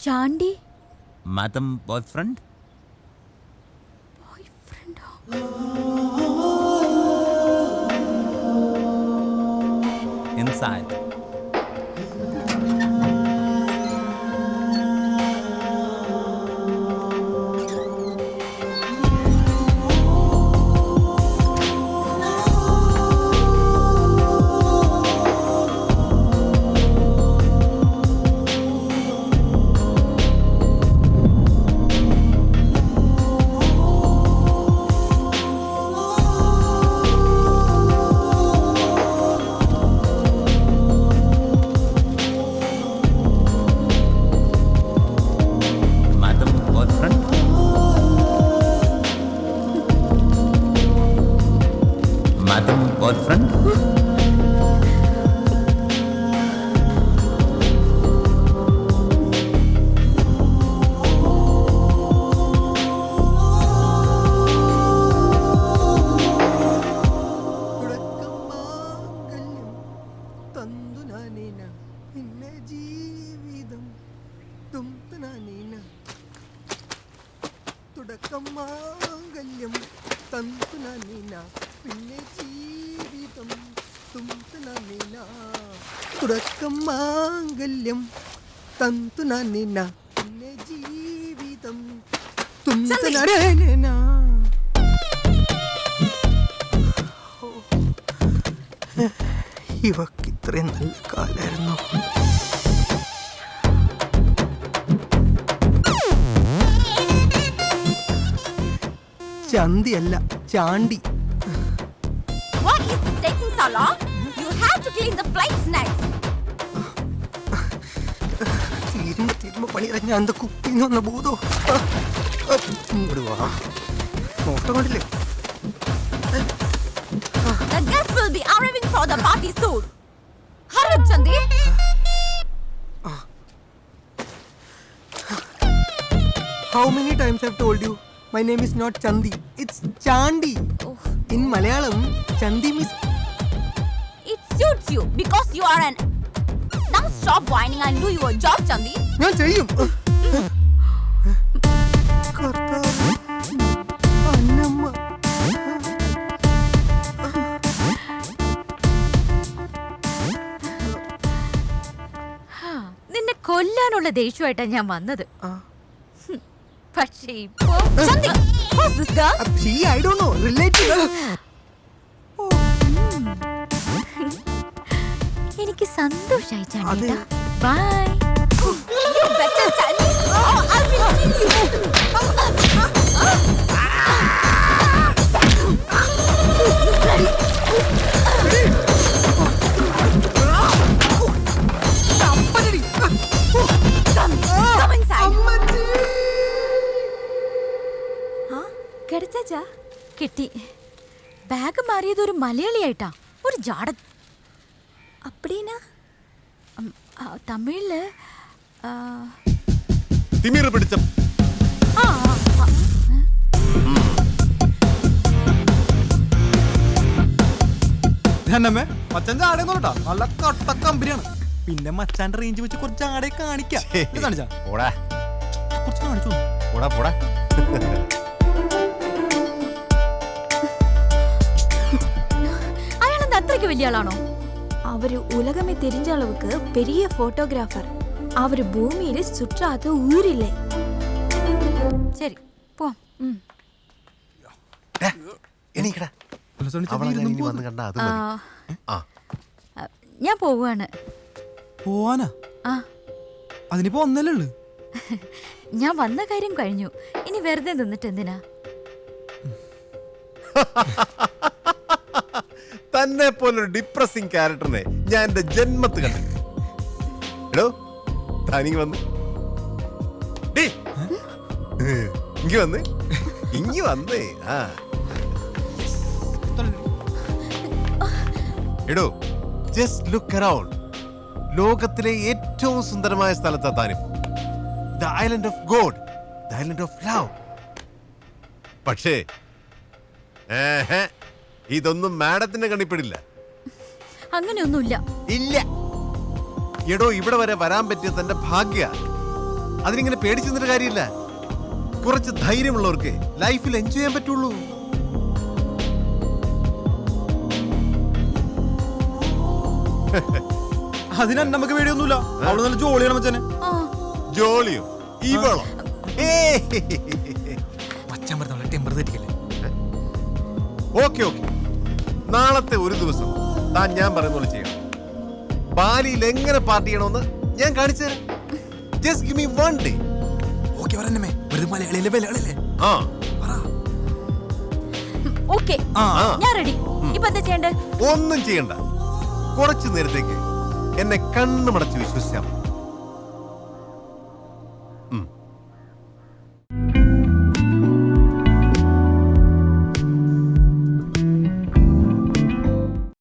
Chandy Madam boyfriend? Inside. Madam boyfriend? തുടക്കമാംഗല്യം തന്തുനീന പിന്നെ ജീവിതം തുംതുനീന തുടക്കമാംഗല്യം തന്തുനീന പിന്നെ ജീവിതം തുംതുനീന. ഇവക്ക് ഇത്രയും നല്ല കാലായിരുന്നു. ചന്തിയല്ല Chandy. What is taking so long? You have to clean the plates next. തീരുമ്പോ പണി അറിഞ്ഞ എന്താ കുക്കിന്ന് വന്ന ഭൂതോ. ഇങ്ങോട്ട് വാ. നോട്ടം കണ്ടില്ലേ? The guests will be arriving for the party soon. Hurry up, Chandi. How many times I've told you? My name is not Chandi. It's Chandi. Oh. In Malayalam, Chandi means... It suits you because you are an... Now stop whining and do your job, Chandi. ഞാൻ ചെയ്യും. അന്നമ്മ. നിന്നെ കൊല്ലാനുള്ള ദേഷ്യമായിട്ടാണ് ഞാൻ വന്നത്. പക്ഷേ ഇപ്പോ She, I don't know. Related. എനിക്ക് സന്തോഷായി അതെ. Chandy. Bye. You better tell me. I will kill you. Come inside. കിടച്ചാ കിട്ടി. ബാഗ് മാറിയത് ഒരു മലയാളിയായിട്ടാ. ഒരു ജാട. അപ്പടീനാ തമിഴില് തിമിര പിടിച്ച മച്ചാന്റെ ആടേന്നോട്ടാ നല്ല കട്ട കമ്പനിയാണ്. പിന്നെ മച്ചാന്റെ റേഞ്ച് വെച്ച് കുറച്ച് ആടെ കാണിക്കാം. കാണിച്ചാ കുറച്ച് കാണിച്ചു. അയാളെന്താ അത്രയ്ക്ക് വലിയ ആളാണോ? அவரு உலகமே தெரிஞ்ச அளவுக்கு பெரிய போட்டோகிராஃபர். அவரு பூமியில சுற்றாத ஊர் இல்லை. ശരി പോ. ഞാൻ പോവാണ്. പോവാനാ? അതിനിപ്പോ ഒന്നല്ലേ ഉള്ളു. ഞാൻ വന്ന കാര്യം കഴിഞ്ഞു. ഇനി വെറുതെ നിന്നിട്ട് എന്തിനാ? തന്നെ പോലൊരു ഡിപ്രസിംഗ് ക്യാരക്ടറിനെ ഞാൻ എന്റെ ജന്മത്ത് കണ്ടു. എടോ താനിങ്ങി വന്ന് ഇങ്ങി വന്നേ. എടോ ജസ്റ്റ് ലുക്ക് അറൗണ്ട്. ലോകത്തിലെ ഏറ്റവും സുന്ദരമായ സ്ഥലത്താ താനും. The island of God, the island of love. പക്ഷേ ഇതൊന്നും മാഡത്തിന്റെ കണിപ്പിടില്ല. അങ്ങനെയൊന്നുമില്ല. ഇല്ല. എടോ ഇവിടെ വരെ വരാൻ പറ്റിയ തന്റെ ഭാഗ്യ. അതിനിങ്ങനെ പേടിച്ചു നിന്നിട്ട് കാര്യമില്ല. കുറച്ച് ധൈര്യമുള്ളവർക്ക് ലൈഫിൽ എൻജോയ് ചെയ്യാൻ പറ്റുള്ളൂ. അതിന് നമുക്ക് പേടിയൊന്നുമില്ല. അവള് നല്ല ജോളിയാണ് മച്ചാനെ. ജോളിയോ ഇവളോ? മച്ചാൻ പറഞ്ഞ ടെമ്പർ തെറ്റിക്കല്ലേ. ഓക്കെ ഓക്കെ, നാളത്തെ ഒരു ദിവസം താൻ ഞാൻ പറയുന്ന പോലെ ചെയ്യണം. ബാലിയിൽ എങ്ങനെ പാർട്ടി ചെയ്യണമെന്ന് ഞാൻ കാണിച്ചു തരാം. Just give me one day. Okay പറഞ്ഞേ, വെറുതെ മലയാളിയിലെ വിലകളില്ലേ. ആ ഓക്കെ, ആ ഞാൻ റെഡി. ഇപ്പൊ എന്താ ചെയ്യണ്ടേ? ഒന്നും ചെയ്യണ്ട. കുറച്ചു നേരത്തേക്ക് എന്നെ കണ്ണുമടച്ച് വിശ്വസിച്ചാൽ മതി.